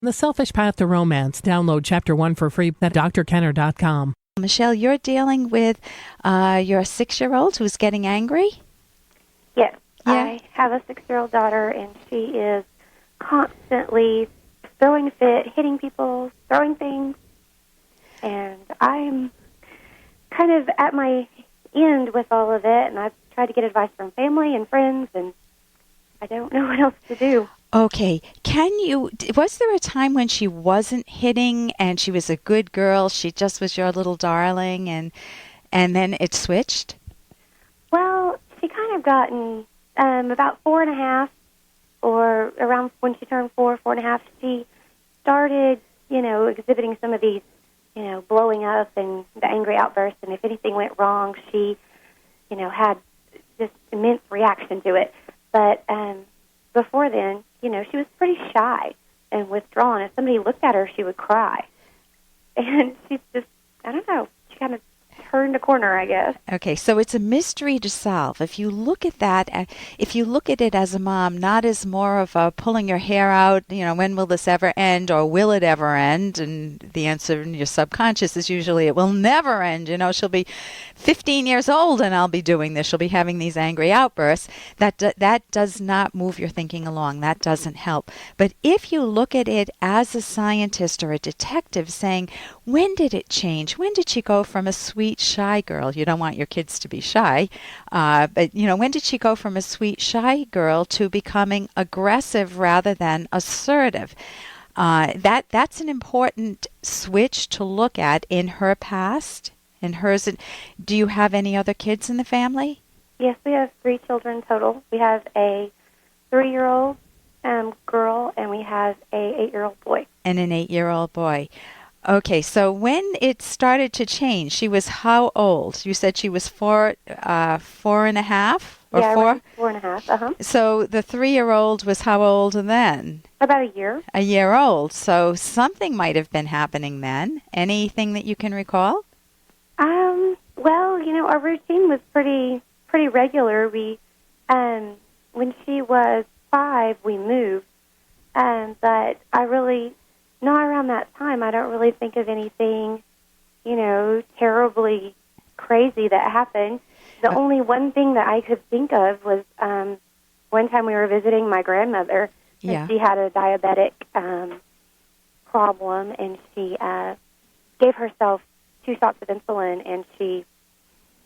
The Selfish Path to Romance. Download Chapter 1 for free at drkenner.com. Michelle, you're dealing with your 6-year-old who's getting angry? Yes. Yeah. I have a 6-year-old daughter, and she is constantly throwing a fit, hitting people, throwing things. And I'm kind of at my end with all of it, and I've tried to get advice from family and friends, and I don't know what else to do. Okay. Was there a time when she wasn't hitting and she was a good girl, she just was your little darling, and then it switched? Well, she kind of gotten about 4.5, or around when she turned 4.5, she started, exhibiting some of these, blowing up and the angry outbursts. And if anything went wrong, she, had this immense reaction to it. But before then, she was pretty shy and withdrawn. If somebody looked at her, she would cry. And she's just, I don't know, she kind of turned a corner, I guess. Okay, so it's a mystery to solve. If you look at that, if you look at it as a mom, not as more of a pulling your hair out, when will this ever end, or will it ever end? And the answer in your subconscious is usually it will never end. She'll be 15 years old and I'll be doing this. She'll be having these angry outbursts. That does not move your thinking along. That doesn't help. But if you look at it as a scientist or a detective saying, when did it change? When did she go from a sweet, shy girl? You don't want your kids to be shy. But, when did she go from a sweet, shy girl to becoming aggressive rather than assertive? That's an important switch to look at in her past. In hers. Do you have any other kids in the family? Yes, we have 3 children total. We have a 3-year-old girl, and we have a 8-year-old boy. And an 8-year-old boy. Okay, so when it started to change, she was how old? You said she was 4.5 or 4? 4.5. So the 3-year-old was how old then? About a year. A year old. So something might have been happening then. Anything that you can recall? Well, our routine was pretty regular. We, when she was 5, we moved, but not around that time. I don't really think of anything, terribly crazy that happened. The only one thing that I could think of was one time we were visiting my grandmother, and she had a diabetic problem, and she gave herself 2 shots of insulin, and she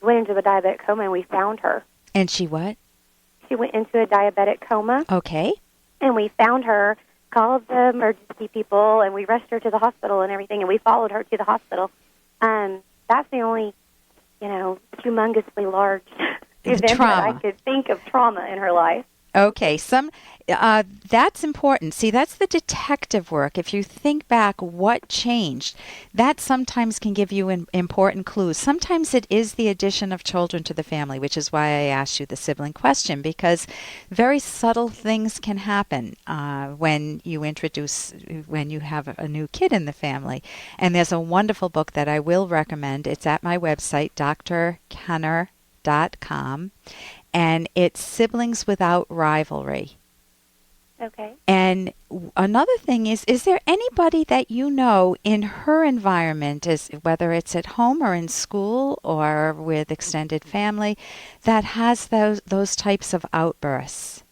went into a diabetic coma, and we found her. And she what? She went into a diabetic coma. Okay. And we found her, called the emergency people, and we rushed her to the hospital and everything, and we followed her to the hospital. That's the only, humongously large event that I could think of trauma in her life. Okay, that's important. See, that's the detective work. If you think back what changed, that sometimes can give you important clues. Sometimes it is the addition of children to the family, which is why I asked you the sibling question, because very subtle things can happen when you have a new kid in the family. And there's a wonderful book that I will recommend. It's at my website, drkenner.com. And it's Siblings Without Rivalry. Okay. And another thing is there anybody that you know in her environment, whether it's at home or in school or with extended family, that has those types of outbursts?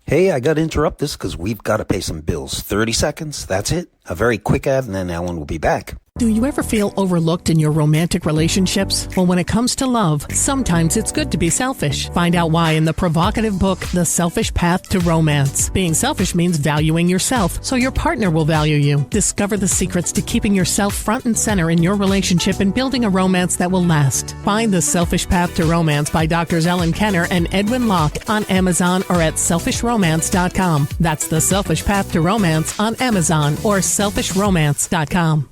Hey, I got to interrupt this because we've got to pay some bills. 30 seconds, that's it. A very quick ad, and then Ellen will be back. Do you ever feel overlooked in your romantic relationships? Well, when it comes to love, sometimes it's good to be selfish. Find out why in the provocative book, The Selfish Path to Romance. Being selfish means valuing yourself, so your partner will value you. Discover the secrets to keeping yourself front and center in your relationship and building a romance that will last. Find The Selfish Path to Romance by Drs. Ellen Kenner and Edwin Locke on Amazon or at selfishromance.com. That's The Selfish Path to Romance on Amazon or selfishromance.com.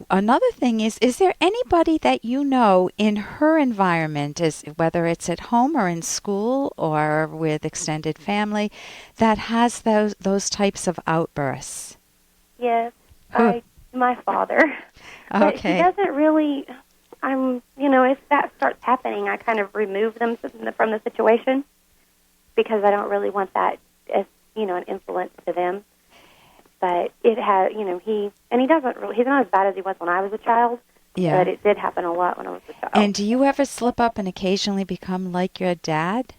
Another thing is there anybody that you know in her environment, whether it's at home or in school or with extended family, that has those types of outbursts? Yes, my father. Okay. But he doesn't really, if that starts happening, I kind of remove them from the situation because I don't really want that as, an influence to them. but it has, he doesn't really, he's not as bad as he was when I was a child, Yeah. but it did happen a lot when I was a child. And do you ever slip up and occasionally become like your dad?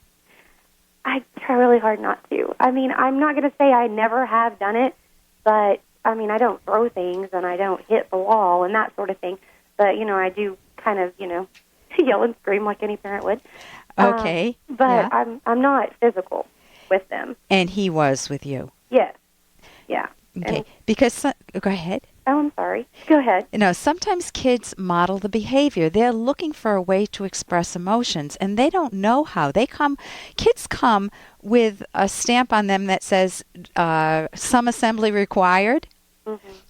I try really hard not to. I mean, I'm not going to say I never have done it, but, I mean, I don't throw things and I don't hit the wall and that sort of thing. But, I do kind of, yell and scream like any parent would. Okay. But yeah. I'm not physical with them. And he was with you? Yes. Yeah. Okay. And, Because, go ahead. oh, I'm sorry. Go ahead. Sometimes kids model the behavior. They're looking for a way to express emotions, and they don't know how. Kids come with a stamp on them that says some assembly required,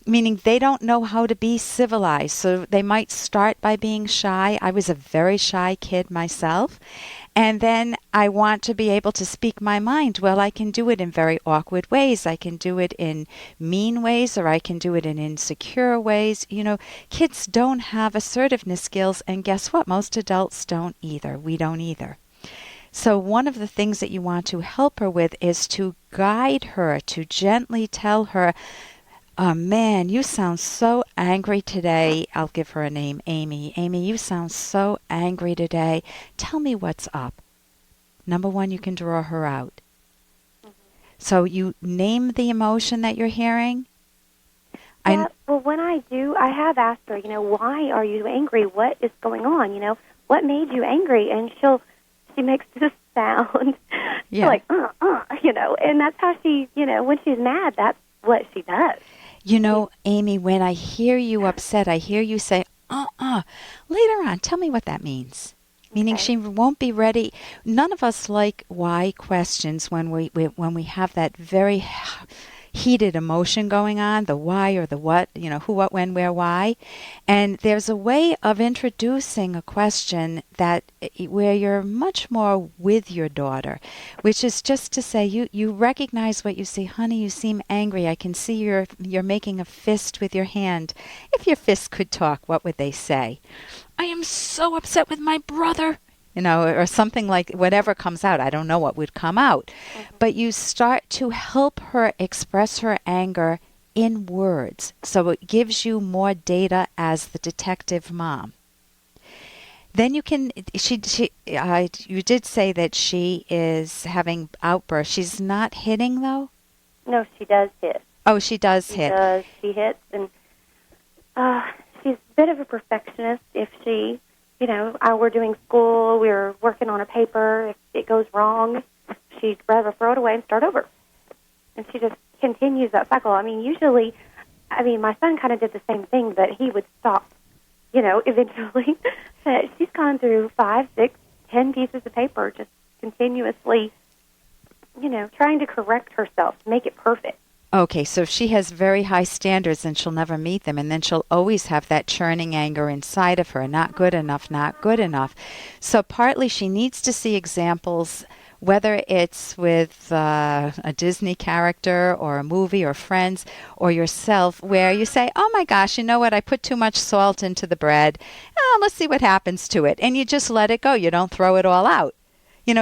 meaning they don't know how to be civilized. So they might start by being shy. I was a very shy kid myself. And then I want to be able to speak my mind. Well, I can do it in very awkward ways. I can do it in mean ways, or I can do it in insecure ways. Kids don't have assertiveness skills, and guess what? Most adults don't either. We don't either. So one of the things that you want to help her with is to guide her, to gently tell her, oh, man, you sound so angry today. I'll give her a name, Amy. Amy, you sound so angry today. Tell me what's up. Number one, you can draw her out. So you name the emotion that you're hearing. Yeah, well, when I do, I have asked her, why are you angry? What is going on? What made you angry? And she makes this sound. Yeah. Like, and that's how she, when she's mad, that's what she does. Amy, when I hear you upset, I hear you say, later on, tell me what that means. Meaning she won't be ready. None of us like why questions when we have that very heated emotion going on, the why or the what, who, what, when, where, why. And there's a way of introducing a question where you're much more with your daughter, which is just to say, you recognize what you see. Honey, you seem angry. I can see you're making a fist with your hand. If your fist could talk, what would they say? I am so upset with my brother. Or something like whatever comes out. I don't know what would come out. But you start to help her express her anger in words. So it gives you more data as the detective mom. Then you can, you did say that she is having outbursts. She's not hitting, though? No, she does hit. Oh, she does hit. She hits, and she's a bit of a perfectionist. If she... we're doing school, we're working on a paper. If it goes wrong, she'd rather throw it away and start over. And she just continues that cycle. Usually, my son kind of did the same thing, but he would stop, eventually. But she's gone through 5, 6, 10 pieces of paper, just continuously, trying to correct herself, make it perfect. Okay, so if she has very high standards, then she'll never meet them, and then she'll always have that churning anger inside of her, not good enough, not good enough. So partly she needs to see examples, whether it's with a Disney character or a movie or friends or yourself, where you say, oh my gosh, you know what, I put too much salt into the bread. Let's see what happens to it. And you just let it go. You don't throw it all out.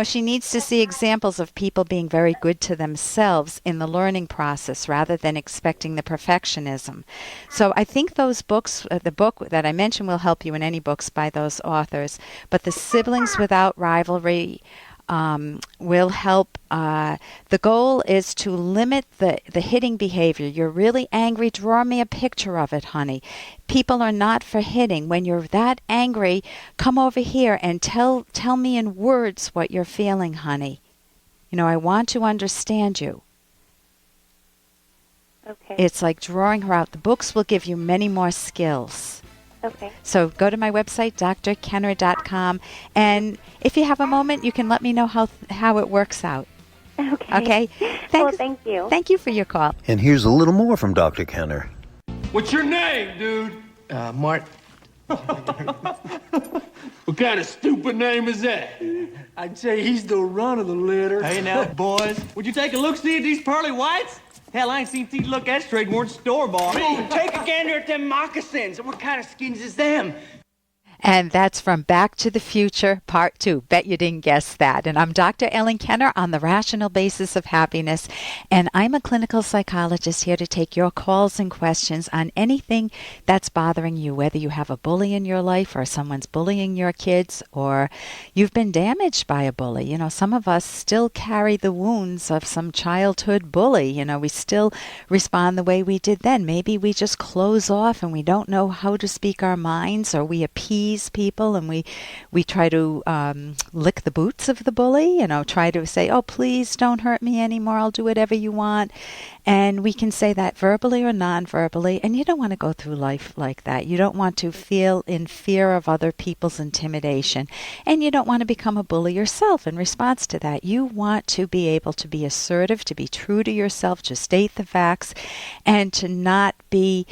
She needs to see examples of people being very good to themselves in the learning process rather than expecting the perfectionism. So I think those books, the book that I mentioned will help you in any books by those authors, but The Siblings Without Rivalry will help. The goal is to limit the hitting behavior. You're really angry, draw me a picture of it, honey. People are not for hitting. When you're that angry, come over here and tell me in words what you're feeling, honey. I want to understand you. Okay. It's like drawing her out. The books will give you many more skills. Okay. So go to my website, drkenner.com, and if you have a moment, you can let me know how it works out. Okay. Okay? Thank you. Thank you for your call. And here's a little more from Dr. Kenner. What's your name, dude? Mart. What kind of stupid name is that? I'd say he's the run of the litter. Hey now, boys, would you take a look-see at these pearly whites? Hell, I ain't seen teeth look that straight more than store-bought. Take a gander at them moccasins. What kind of skins is them? And that's from Back to the Future, Part 2. Bet you didn't guess that. And I'm Dr. Ellen Kenner on the Rational Basis of Happiness. And I'm a clinical psychologist here to take your calls and questions on anything that's bothering you, whether you have a bully in your life or someone's bullying your kids or you've been damaged by a bully. You know, some of us still carry the wounds of some childhood bully. You know, we still respond the way we did then. Maybe we just close off and we don't know how to speak our minds, or we appease people and we try to lick the boots of the bully, you know, try to say, oh, please don't hurt me anymore, I'll do whatever you want. And we can say that verbally or non-verbally, and you don't want to go through life like that. You don't want to feel in fear of other people's intimidation, and you don't want to become a bully yourself in response to that. You want to be able to be assertive, to be true to yourself, to state the facts, and to not be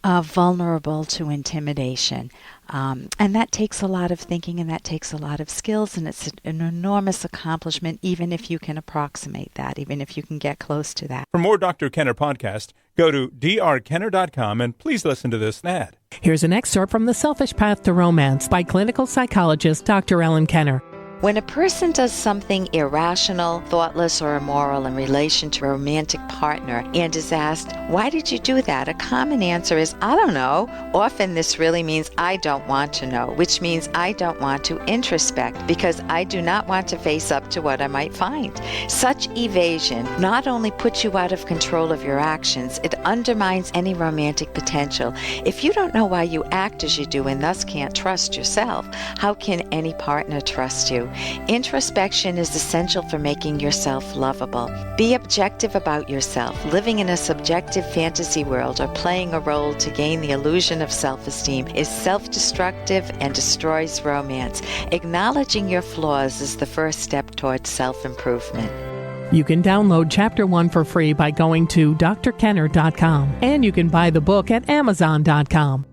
vulnerable to intimidation. And that takes a lot of thinking, and that takes a lot of skills, and it's an enormous accomplishment, even if you can approximate that, even if you can get close to that. For more Dr. Kenner podcast, go to drkenner.com and please listen to this ad. Here's an excerpt from The Selfish Path to Romance by clinical psychologist Dr. Ellen Kenner. When a person does something irrational, thoughtless, or immoral in relation to a romantic partner and is asked, why did you do that? A common answer is, I don't know. Often this really means I don't want to know, which means I don't want to introspect because I do not want to face up to what I might find. Such evasion not only puts you out of control of your actions, it undermines any romantic potential. If you don't know why you act as you do and thus can't trust yourself, how can any partner trust you? Introspection is essential for making yourself lovable. Be objective about yourself. Living in a subjective fantasy world or playing a role to gain the illusion of self-esteem is self-destructive and destroys romance. Acknowledging your flaws is the first step towards self-improvement. You can download Chapter 1 for free by going to drkenner.com, and you can buy the book at amazon.com.